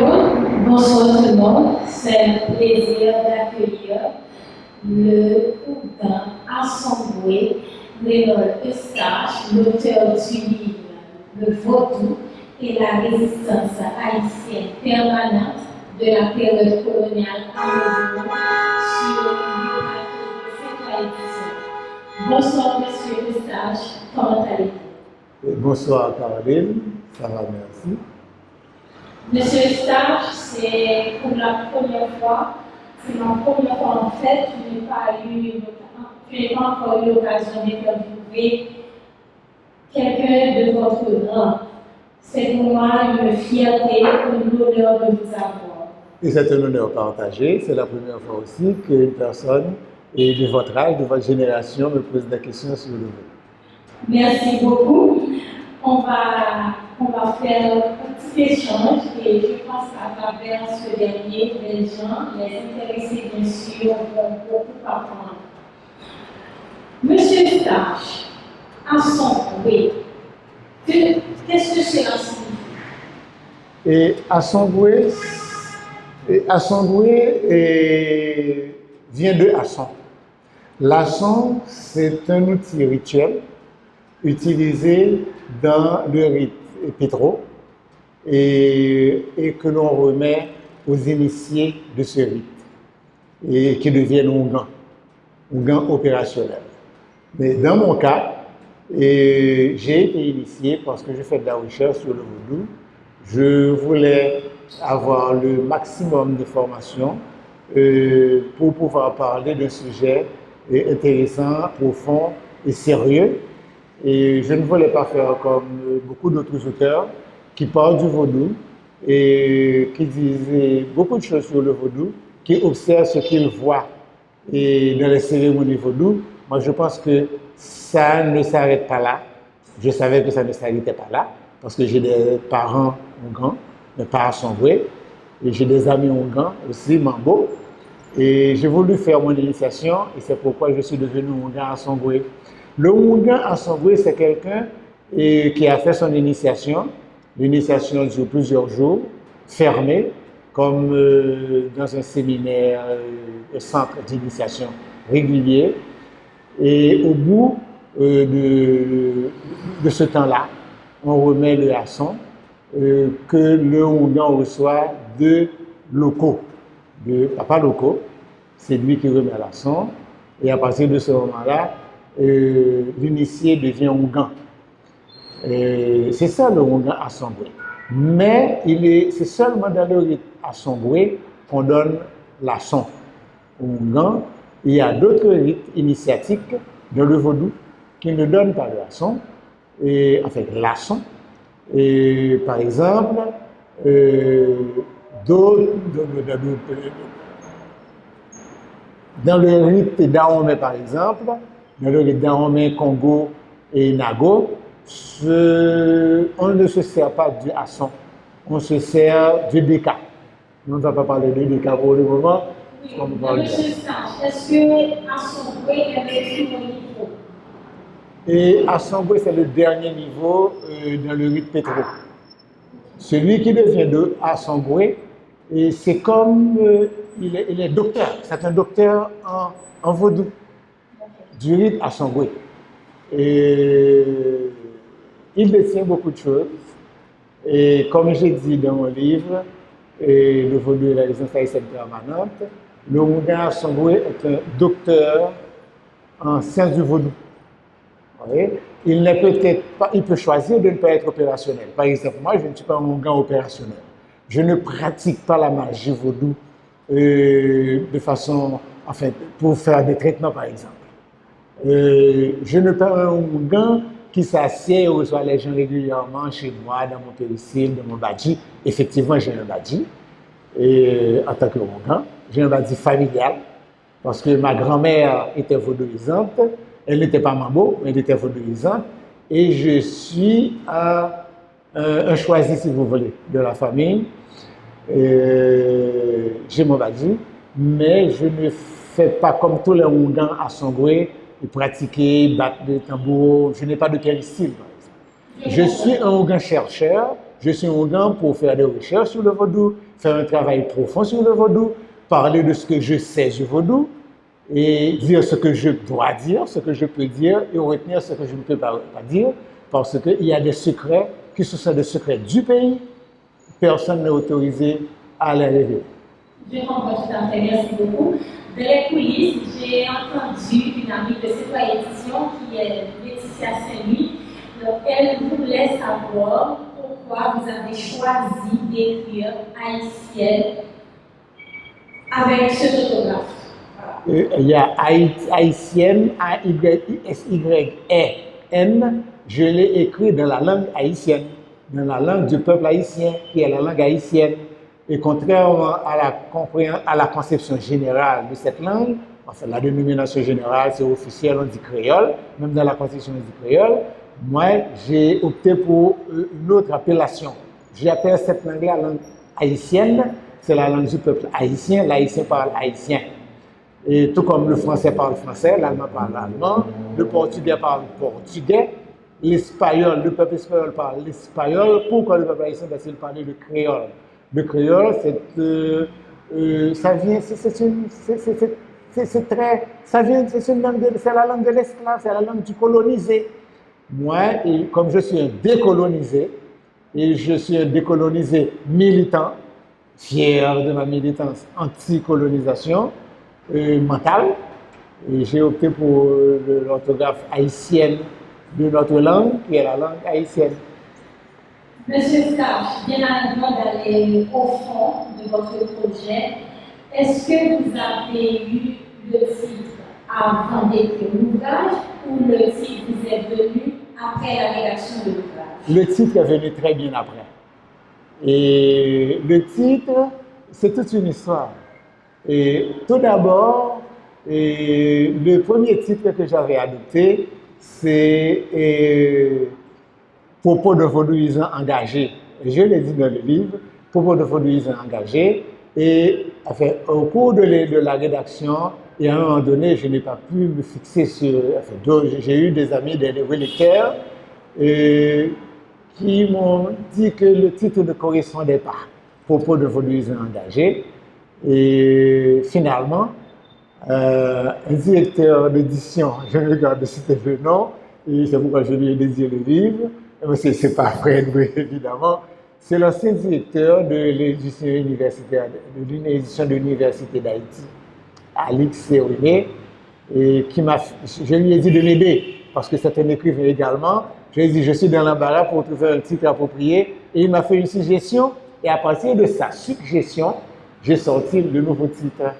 Bonsoir tout le monde. C'est un plaisir d'accueillir le Oudan Assombré, Lénol Eustache, l'auteur du livre Le Vaudou et la résistance haïtienne permanente de la période coloniale en Méditerranée sur le livre de 5 éditions. Bonsoir, monsieur Eustache, comment allez-vous? Bonsoir Caroline, ça va, merci. Monsieur Eustache, c'est pour la première fois, c'est ma première fois en fait, je n'ai pas encore eu l'occasion d'interviewer quelqu'un de votre rang. C'est pour moi une fierté, un honneur de vous avoir. Et c'est un honneur partagé, c'est la première fois aussi qu'une personne de votre âge, de votre génération me pose des questions sur le vote. Merci beaucoup. On va faire un petit échange et je pense qu'à travers ce dernier, les gens, les intéressés bien sûr, vont beaucoup apprendre. Monsieur Eustache, Assombré, qu'est-ce que cela signifie? Et Assombré vient de Asson. L'Asson, c'est un outil rituel utilisé dans le rite pétro et que l'on remet aux initiés de ce rite et qui deviennent Oungans opérationnels. Mais dans mon cas, j'ai été initié parce que je fais de la recherche sur le vaudou. Je voulais avoir le maximum de formation pour pouvoir parler d'un sujet intéressant, profond et sérieux. Et je ne voulais pas faire comme beaucoup d'autres auteurs qui parlent du vaudou et qui disent beaucoup de choses sur le vaudou, qui observent ce qu'ils voient et dans les cérémonies vaudou. Moi, je pense que ça ne s'arrête pas là. Je savais que ça ne s'arrêtait pas là parce que j'ai des parents Oungans, mes parents sont vrais, et j'ai des amis Oungans aussi, Mambo. Et j'ai voulu faire mon initiation et c'est pourquoi je suis devenu Oungan Assombré. Le Oungan Assombré, c'est quelqu'un qui a fait son initiation. L'initiation dure plusieurs jours, fermée, comme dans un séminaire, un centre d'initiation régulier. Et au bout de ce temps-là, on remet le Asson que le Oungan reçoit de locaux, de papa locaux. C'est lui qui remet l'Asson. Et à partir de ce moment-là, l'initié devient Oungan. C'est ça le Oungan Assombré. Mais c'est seulement dans le rite Assombré qu'on donne l'Asson au Oungan. Il y a d'autres rites initiatiques dans le vaudou qui ne donnent pas l'Asson, enfin l'Asson. Par exemple, dans le rite Dahomey, par exemple, dans le rite Dahomey, Congo et Nago, on ne se sert pas du Asson, on se sert du Deka. On ne va pas parler de Deka pour le moment. Oui, monsieur Eustache, est-ce que Assombré est le plus haut niveau? Et Assombré, c'est le dernier niveau dans le rite pétro. Celui qui devient de Assombré, c'est comme il est docteur, c'est un docteur en vaudou, du rite Assombré. Et il détient beaucoup de choses. Et comme j'ai dit dans mon livre, Le vaudou et la résistance haïtienne permanente, le Oungan Assombré est un docteur en sciences du vaudou. Il n'est peut-être pas, il peut choisir de ne pas être opérationnel. Par exemple, moi, je ne suis pas un Oungan opérationnel. Je ne pratique pas la magie vaudou de façon, enfin, pour faire des traitements, par exemple. Je ne suis pas un Oungan qui s'assied et reçoit les gens régulièrement chez moi, dans mon péricile, dans mon badji. Effectivement, j'ai un badji en tant que Oungan. J'ai un badji familial parce que ma grand-mère était vaudouisante. Elle n'était pas mambo, mais elle était vaudouisante. Et je suis un choisi, si vous voulez, de la famille. J'ai mon badji, mais je ne fais pas comme tous les Oungans Assombré, pratiquer, battre des tambours. Je n'ai pas de péristyle, par exemple. Je suis un Oungan chercheur Je suis au Gand pour faire des recherches sur le vaudou, faire un travail profond sur le vaudou, parler de ce que je sais du vaudou et dire ce que je dois dire, ce que je peux dire et retenir ce que je ne peux pas dire parce qu'il y a des secrets qui sont des secrets du pays, personne n'est autorisé à les révéler. Je comprends tout à fait, merci beaucoup. Dans les coulisses, j'ai entendu une amie de Citoyen Édition qui est Laetitia Saint-Louis. Donc, elle voulait savoir pourquoi vous avez choisi d'écrire haïtienne avec ce orthographe. Il y a haïtienne, A-Y-S-Y-E-N. Je l'ai écrit dans la langue haïtienne, dans la langue du peuple haïtien, qui est la langue haïtienne. Et contrairement à la conception générale de cette langue, enfin la dénomination générale, c'est officiel, on dit créole, même dans la conception on dit créole, moi j'ai opté pour une autre appellation. J'appelle cette langue-là la langue haïtienne, c'est la langue du peuple haïtien, l'haïtien parle haïtien. Et tout comme le français parle français, l'allemand parle allemand, le portugais parle portugais, l'espagnol, le peuple espagnol parle l'espagnol. Pourquoi le peuple haïtien? Parce qu'il parlait le créole. Le créole, ça vient, c'est une langue, c'est la langue de l'esclave, c'est la langue du colonisé. Moi, et comme je suis un décolonisé, et je suis un décolonisé militant, fier de ma militance anti-colonisation mentale, et j'ai opté pour l'orthographe haïtienne de notre langue, qui est la langue haïtienne. Monsieur Stache, bien avant d'aller au fond de votre projet, est-ce que vous avez eu le titre avant d'écrire l'ouvrage ou le titre vous est venu après la rédaction de l'ouvrage? Le titre est venu très bien après. Et le titre, c'est toute une histoire. Et tout d'abord, le premier titre que j'avais adopté, c'est Propos de vaudouisants engagés. Je l'ai dit dans le livre, Propos de vaudouisants engagés. Et enfin, au cours de la rédaction, et à un moment donné, je n'ai pas pu me fixer sur. Enfin, j'ai eu des amis, des lecteurs, qui m'ont dit que le titre ne correspondait pas. Propos de vaudouisants engagés. Et finalement, un directeur d'édition, je ne regarde si c'était le nom, et c'est pourquoi je lui ai dédié le livre. C'est pas vrai, évidemment. C'est l'ancien directeur de l'édition universitaire, de l'édition de l'Université d'Haïti, Alix Sérouné, et je lui ai dit de m'aider, parce que c'est un écrivain également. Je lui ai dit, je suis dans l'embarras pour trouver un titre approprié, et il m'a fait une suggestion, et à partir de sa suggestion, j'ai sorti le nouveau titre.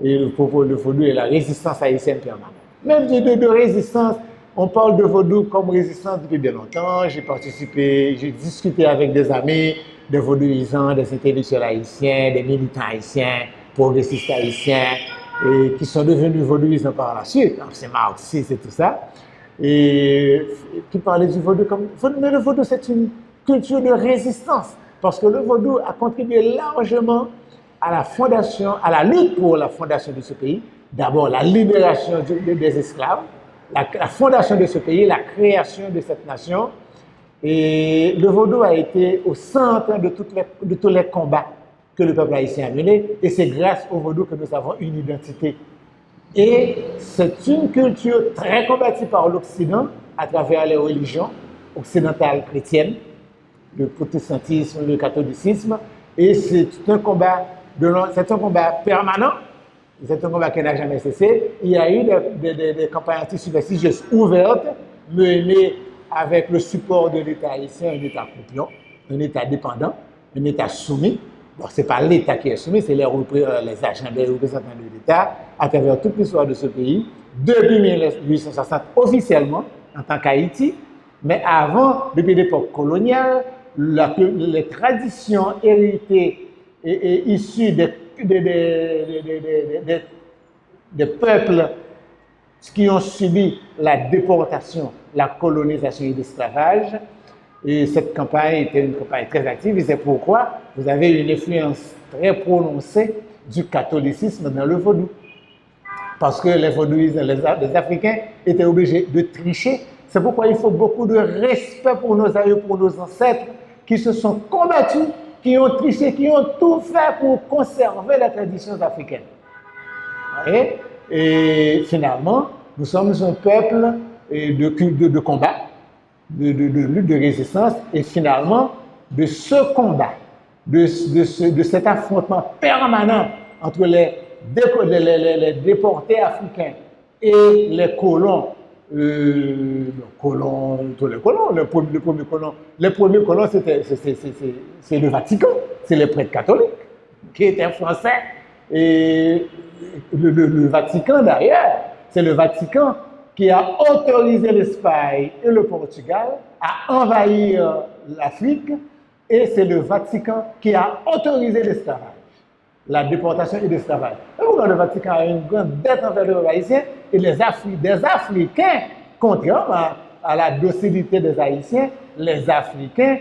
Et le propos de vaudou est la résistance haïtienne permanente. Même de résistance, on parle de vaudou comme résistance depuis bien longtemps. J'ai participé, j'ai discuté avec des amis, des vaudouisants, des intellectuels haïtiens, des militants haïtiens, progressistes haïtiens, et qui sont devenus vaudouisants par la suite. C'est marxiste et tout ça. Et qui parlaient du vaudou comme. Mais le vaudou, c'est une culture de résistance. Parce que le vaudou a contribué largement à la fondation, à la lutte pour la fondation de ce pays. D'abord, la libération des esclaves. La fondation de ce pays, la création de cette nation. Et le vaudou a été au centre de tous les combats que le peuple haïtien a menés. Et c'est grâce au vaudou que nous avons une identité. Et c'est une culture très combattue par l'Occident à travers les religions occidentales chrétiennes, le protestantisme, le catholicisme. Et c'est un combat permanent. C'est un combat qui n'a jamais cessé. Il y a eu des campagnes anti-subversives ouvertes, menées avec le support de l'État haïtien, un État croupion, un État dépendant, un État soumis. Bon, ce n'est pas l'État qui est soumis, c'est les agents des représentants de l'État à travers toute l'histoire de ce pays, depuis 1860 officiellement, en tant qu'Haïti, mais avant, depuis l'époque coloniale, les traditions héritées et issues des peuples qui ont subi la déportation, la colonisation et l'esclavage. Et cette campagne était une campagne très active et c'est pourquoi vous avez une influence très prononcée du catholicisme dans le vaudou. Parce que les vaudouisants, les Africains étaient obligés de tricher. C'est pourquoi il faut beaucoup de respect pour nos aïeux, pour nos ancêtres, qui se sont combattus, qui ont triché, qui ont tout fait pour conserver les traditions africaines. Et finalement, nous sommes un peuple de combat, de lutte, de résistance, et finalement, de ce combat, de cet affrontement permanent entre les déportés africains et les colons, les premiers colons, c'est le Vatican, c'est les prêtres catholiques qui étaient français. Et le Vatican, d'ailleurs, c'est le Vatican qui a autorisé l'Espagne et le Portugal à envahir l'Afrique, et c'est le Vatican qui a autorisé l'esclavage, la déportation et l'esclavage. Le Vatican a une grande dette envers les Haïtiens, et des Africains, contrairement à la docilité des Haïtiens, les Africains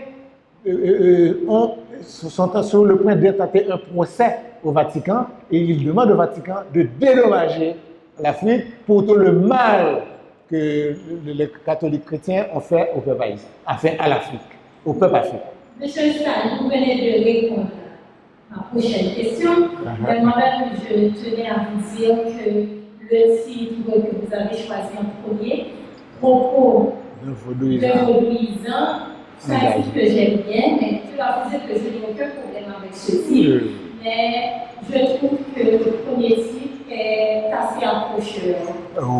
sont sur le point d'intenter un procès au Vatican, et ils demandent au Vatican de dédommager l'Afrique pour tout le mal que les catholiques chrétiens ont fait au peuple haïtien, enfin à l'Afrique, au peuple africain. Monsieur Stan, vous venez de répondre à ma prochaine question. Mais moi-même, je tenais à vous dire que le titre que vous avez choisi en premier, Propos de vaudouisant, c'est un titre que j'aime bien, mais je dois vous dire que je n'ai aucun problème avec ce titre. Mais je trouve que le premier titre est assez approcheur.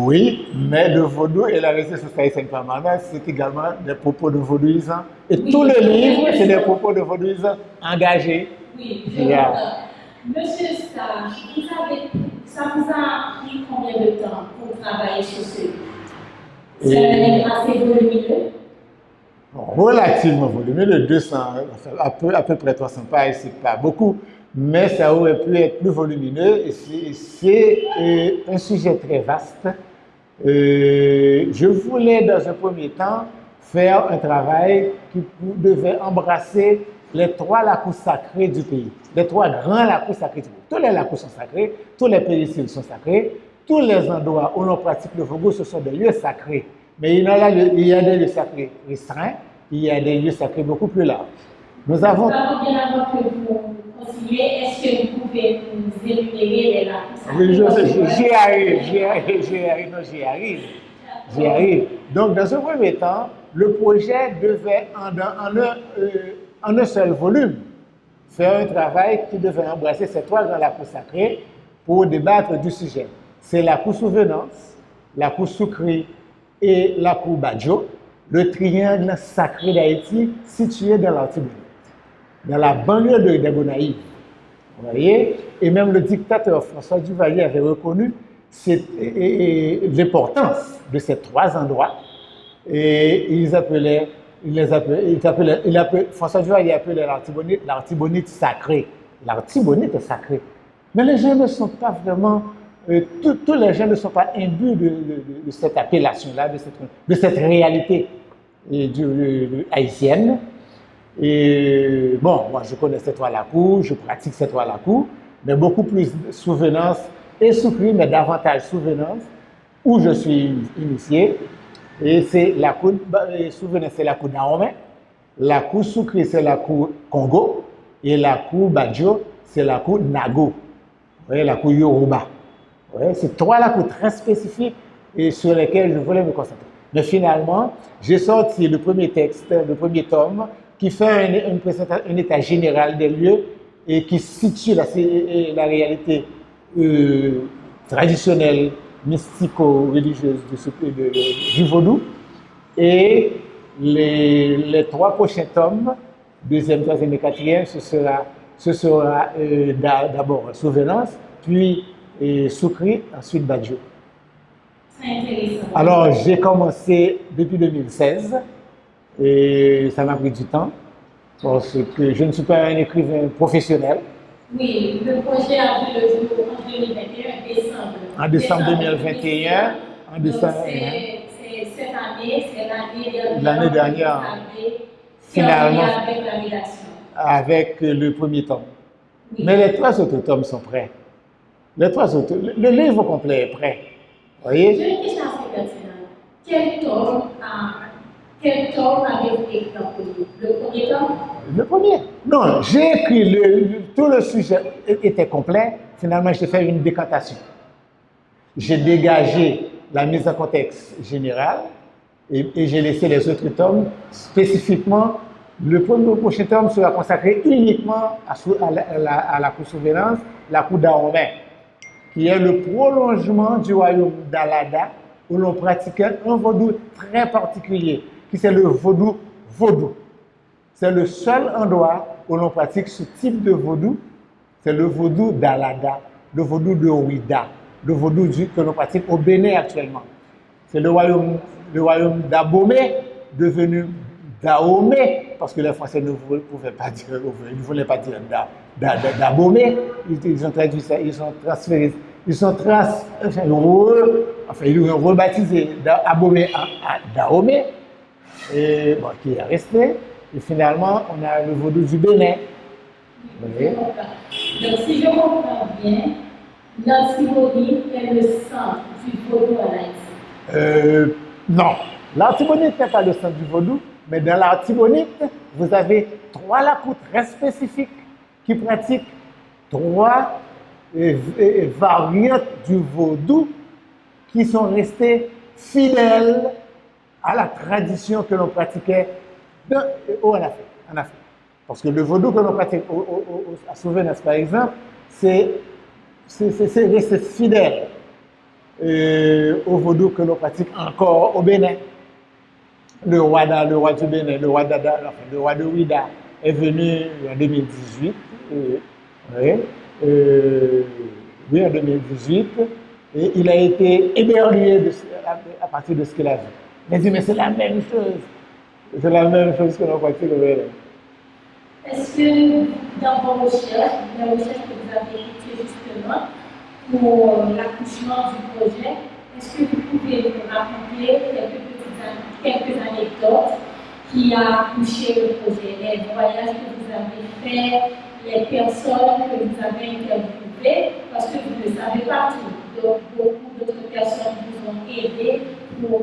Oui, mais le vaudou et la résistance haïtienne permanente, c'est également des propos de vaudouisants. Et oui, tout le livre, c'est des propos de vaudouisants engagés. Oui, je comprends. Monsieur Stage, ça vous a pris combien de temps pour travailler sur ce livre? C'est un livre assez volumineux? Relativement volumineux, 200, à peu près 300 pages, c'est pas beaucoup, mais ça aurait pu être plus volumineux. C'est un sujet très vaste. Je voulais, dans un premier temps, faire un travail qui devait embrasser les 3 lacous sacrés du pays, les 3 grands lacous sacrés du pays. Tous les lacous sont sacrés, tous les péristyle sont sacrés, tous les endroits où l'on pratique le vogo, ce sont des lieux sacrés. Mais il y a des lieux sacrés restreints, il y a des lieux sacrés beaucoup plus larges. Nous avons... Bien avant que vous continuez, est-ce que vous pouvez nous énumérer les lacous sacrés? Oui, j'y arrive. Donc, dans un premier temps, le projet devait, en un seul volume, faire un travail qui devait embrasser ces 3 grands lacous sacrés pour débattre du sujet. C'est la lacou Souvenance, la lacou Soukri et la lacou Badjo, le triangle sacré d'Haïti situé dans l'Artibonite, dans la banlieue de Gonaïves. Vous voyez? Et même le dictateur François Duvalier avait reconnu l'importance de ces 3 endroits, et François Duvalier appelait l'Artibonite sacrée. L'Artibonite est sacrée. Mais les gens ne sont pas vraiment, tous les gens ne sont pas imbus de cette appellation-là, de cette réalité haïtienne. Et bon, moi je connais ces 3 lacous, je pratique ces 3 lacous, mais beaucoup plus Souvenance et Soukri, mais davantage Souvenance, où je suis initié. Et c'est la lacou Souvenance, c'est la lacou Dahomey, la lacou Soukri, c'est la lacou Congo, et la lacou Badjo, c'est la lacou Nago, la lacou Yoruba. C'est 3 lacous très spécifiques et sur lesquels je voulais me concentrer. Mais finalement, j'ai sorti le premier texte, le premier tome, qui fait un état général des lieux et qui situe la réalité traditionnelle, mystico-religieuse du vaudou. Et les 3 prochains tomes, 2e, 3e et 4e, ce sera d'abord Souvenance, puis Soukri, ensuite Badjo. C'est intéressant. Alors, j'ai commencé depuis 2016 et ça m'a pris du temps parce que je ne suis pas un écrivain professionnel. Oui, le projet a vu le jour en 2021, décembre. En décembre 2021, c'est cette année, c'est l'année dernière, finalement, avec la rédaction. Avec le premier tome. Oui. Mais les 3 autres tomes sont prêts. Le livre complet est prêt. Vous voyez? J'ai une question assez pertinente. Quel tome Quel tome avez-vous écrit en premier? Le premier tome? Le premier. Non, j'ai écrit tout le sujet était complet. Finalement, j'ai fait une décantation. J'ai dégagé la mise en contexte générale et j'ai laissé les autres tomes spécifiquement. Le prochain tome sera consacré uniquement à la cour-surveillance, la cour d'Ahomey, qui est le prolongement du royaume d'Alada, où l'on pratiquait un vaudou très particulier, qui c'est le vaudou vaudou. C'est le seul endroit où l'on pratique ce type de vaudou, c'est le vaudou d'Alada, le vaudou de Ouida, le vaudou que l'on pratique au Bénin actuellement. C'est le royaume d'Abomey, devenu Dahomey, parce que les Français ne pouvaient pas dire, ils ne voulaient pas dire d'Abomey, ils ont traduit ça, ils ont transféré, ils ont rebaptisé Abomey à Dahomey, et, bon, qui est resté, et finalement on a le vaudou du Bénin. Oui. Donc si je comprends bien, l'Antibonite est le centre du vaudou en Haïti. Non, l'Antibonite n'est pas le centre du vaudou, mais dans l'Antibonite, vous avez 3 lacous très spécifiques qui pratiquent 3 variantes du vaudou qui sont restées fidèles à la tradition que l'on pratiquait en Afrique. Parce que le vaudou que l'on pratique à Souvenance, par exemple, c'est resté fidèle au vaudou que l'on pratique encore au Bénin. Le roi du Bénin, le roi de Ouida est venu en 2018. En 2018. Et il a été éberlué à partir de ce qu'il a vu. Il a dit, mais c'est la même chose. C'est la même chose que l'on pratique au Bénin. Est-ce que dans vos recherches, les recherches que vous avez effectuées justement pour l'accouchement du projet, est-ce que vous pouvez nous raconter quelques anecdotes qui a accouché le projet, les voyages que vous avez faits, les personnes que vous avez interviewées, parce que vous ne savez pas tout. Donc, beaucoup d'autres personnes vous ont aidé pour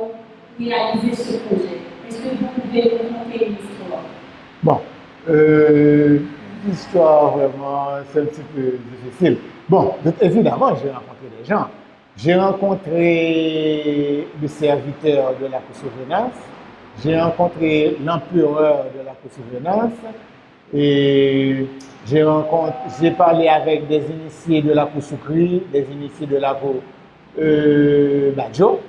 réaliser ce projet. Est-ce que vous pouvez nous raconter une histoire? Bon. L'histoire, vraiment, c'est un petit peu difficile. Bon, évidemment, j'ai rencontré des gens. J'ai rencontré le serviteur de la Cour-Surveillance, j'ai rencontré l'empereur de la Cour-Surveillance, et j'ai parlé avec des initiés de la Cour-Soukri, des initiés de la Cour Badjo,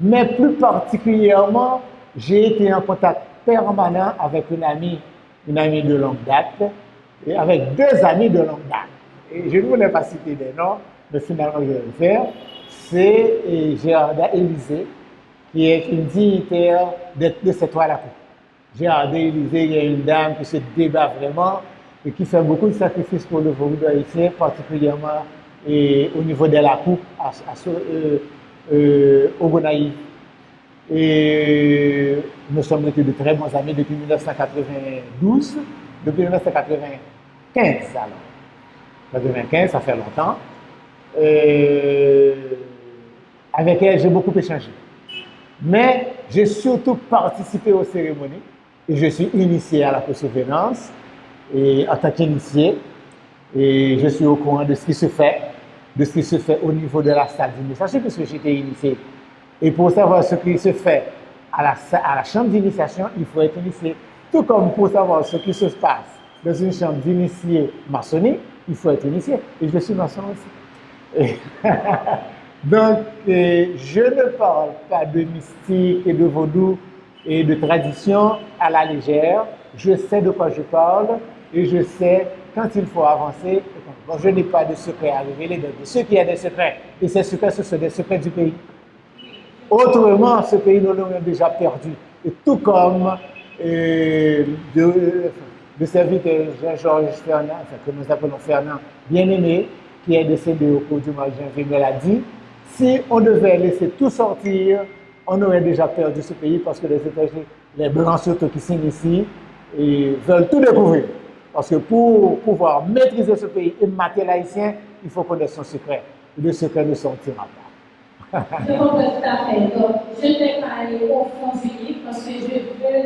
mais plus particulièrement, j'ai été en contact permanent avec une amie de longue date, et avec 2 amis de longue date. Et je ne voulais pas citer des noms, mais finalement je vais le faire. C'est Gérarda Élysée, qui est une dignitaire de cette 3 lacous. Gérarda Élysée, il y a une dame qui se débat vraiment et qui fait beaucoup de sacrifices pour le vaudou haïtien, particulièrement au niveau des lacous au Gonaïve. Et nous sommes de très bons amis depuis 1992, depuis 1995 alors. 1995, ça fait longtemps. Avec elle, j'ai beaucoup échangé. Mais j'ai surtout participé aux cérémonies et je suis initié à la Cour-Surveillance et en tant qu'initié. Et je suis au courant de ce qui se fait, au niveau de la salle d'initiation, puisque j'étais initié. Et pour savoir ce qui se fait à la chambre d'initiation, il faut être initié. Tout comme pour savoir ce qui se passe dans une chambre d'initié maçonnique, il faut être initié. Et je suis maçon aussi. Donc, je ne parle pas de mystique et de vaudou et de tradition à la légère. Je sais de quoi je parle et je sais quand il faut avancer. Bon, je n'ai pas de secret à révéler. De ce qui est des secrets, et ces secrets, ce sont des secrets du pays. Autrement, ce pays, nous l'aurait déjà perdu. Et tout comme le serviteur Jean-Georges Fernand, que nous appelons Fernand, bien-aimé, qui est décédé au cours du mois de janvier, me l'a dit, si on devait laisser tout sortir, on aurait déjà perdu ce pays parce que les étrangers, les blancs surtout qui s'initient, veulent tout découvrir. Parce que pour pouvoir maîtriser ce pays et mater l'haïtien, il faut connaître son secret. Le secret ne sortira pas. Je comprends tout à fait. Donc, je ne vais pas aller au fond du livre parce que je veux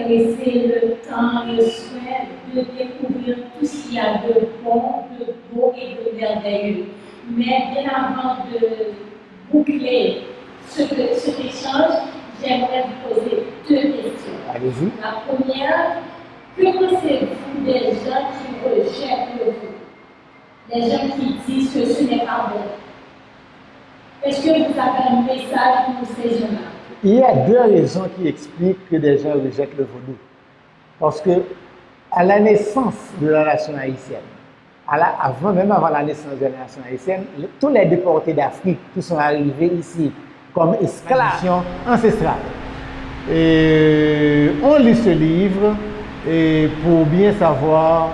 laisser le temps et le soin de découvrir tout ce qu'il y a de bon, de beau et de merveilleux. Mais bien avant de boucler cet échange, j'aimerais vous poser 2 questions. Allez-y. La première, que pensez-vous des gens qui rejettent le vous? Des gens qui disent que ce n'est pas bon? Est-ce que vous avez un message pour ces gens-là? Il y a 2 raisons qui expliquent que des gens rejettent le vaudou. Parce que à la naissance de la nation haïtienne, même avant la naissance de la nation haïtienne, tous les déportés d'Afrique qui sont arrivés ici comme esclaves ancestrales. Et on lit ce livre et pour bien savoir,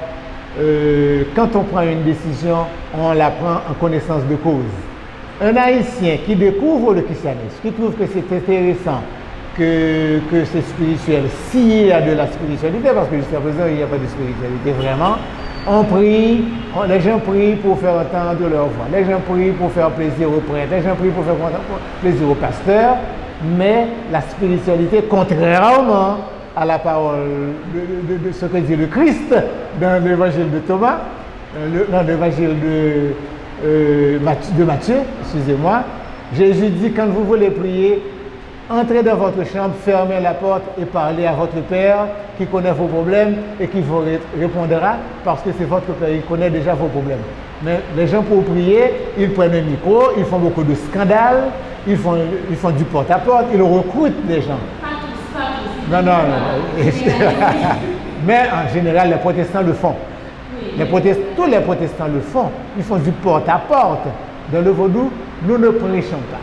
quand on prend une décision, on la prend en connaissance de cause. Un Haïtien qui découvre le christianisme, qui trouve que c'est intéressant, que c'est spirituel, s'il y a de la spiritualité, parce que jusqu'à présent il n'y a pas de spiritualité vraiment, les gens prient pour faire entendre leur voix, les gens prient pour faire plaisir aux prêtres, les gens prient pour faire plaisir aux pasteurs, mais la spiritualité, contrairement à la parole de ce que dit le Christ dans l'évangile de Thomas, dans l'évangile de Matthieu, excusez-moi, Jésus dit, quand vous voulez prier, entrez dans votre chambre, fermez la porte et parlez à votre Père qui connaît vos problèmes et qui vous répondra parce que c'est votre Père, il connaît déjà vos problèmes. Mais les gens pour prier, ils prennent un micro, ils font beaucoup de scandales, ils font du porte-à-porte, ils recrutent des gens. Non. Mais en général, les protestants le font. Tous les protestants le font. Ils font du porte-à-porte. Dans le vaudou, nous ne prêchons pas.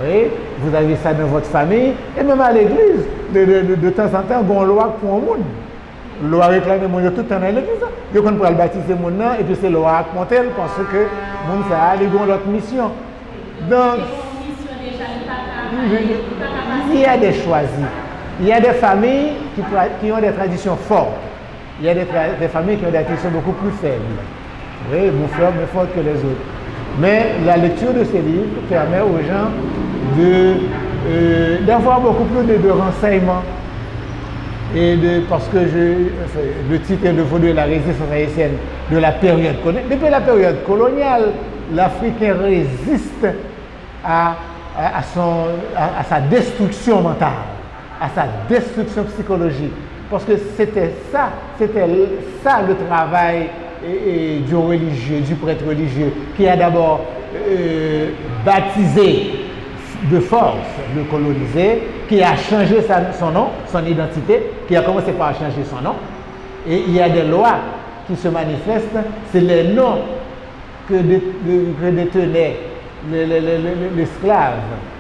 Oui, vous avez ça dans votre famille et même à l'église. De temps en temps, on loi pour un monde. Loi réclame mon tout le temps dans l'église. Ils qu'on pourra le baptiser mon nom et puis c'est loi pour tel parce que mon ça a l'autre mission. Donc, il y a des choisis. Il y a des familles qui ont des traditions fortes. Il y a des familles qui ont des traditions beaucoup plus faibles. Oui, mon frère est fort que les autres. Mais la lecture de ces livres permet aux gens d'avoir beaucoup plus de renseignements. Parce que le titre est le vaudou et la résistance haïtienne de la période coloniale. Depuis la période coloniale, l'Africain résiste à sa destruction mentale, à sa destruction psychologique. Parce que c'était ça le travail du religieux, du prêtre religieux, qui a d'abord baptisé de force le colonisé, qui a changé son nom, son identité, qui a commencé par changer son nom. Et il y a des lois qui se manifestent, c'est les noms que détenait l'esclave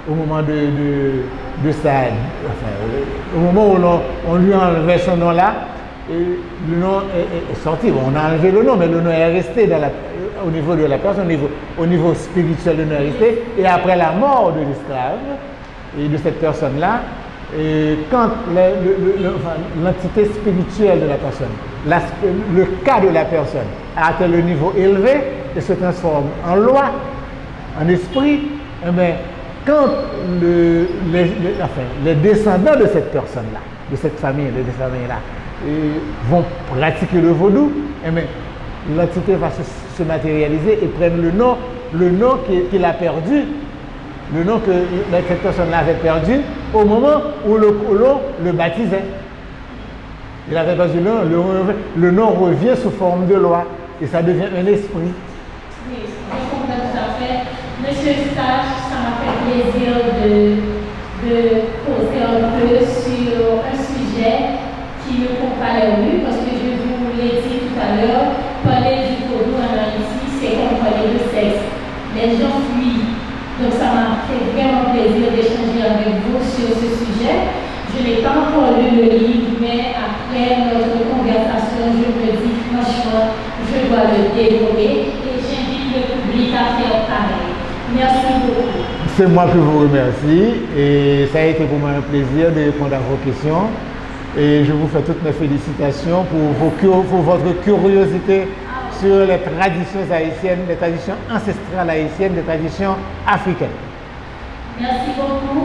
au moment de sa... Enfin, au moment où on lui a enlevé son nom là, le nom est sorti. Bon, on a enlevé le nom, mais le nom est resté au niveau de la personne, au niveau spirituel, le nom est resté. Et après la mort de l'esclave et de cette personne-là, quand l'entité spirituelle de la personne, le cas de la personne a atteint le niveau élevé et se transforme en loi, en esprit, eh bien, quand les descendants de cette personne-là, de cette famille-là, vont pratiquer le vaudou, eh bien, l'entité va se matérialiser et prendre le nom qu'il a perdu, le nom que cette personne-là avait perdu au moment où le colon le baptisait. Il avait perdu le nom revient sous forme de loi et ça devient un esprit. Oui, je comprends tout à fait. Monsieur Stage, ça m'a fait plaisir de poser un peu sur un sujet qui me comparait, parce que je vous l'ai dit tout à l'heure, parler du vaudou en Haïti, c'est comme parler de sexe. Les gens fuient. Donc ça m'a fait vraiment plaisir d'échanger avec vous sur ce sujet. Je n'ai pas encore lu le livre, mais après notre conversation, je me dis franchement, je dois le développer et j'invite le public à faire pareil. Merci beaucoup. C'est moi qui vous remercie et ça a été pour moi un plaisir de répondre à vos questions. Et je vous fais toutes mes félicitations pour votre curiosité sur les traditions haïtiennes, les traditions ancestrales haïtiennes, les traditions africaines. Merci beaucoup.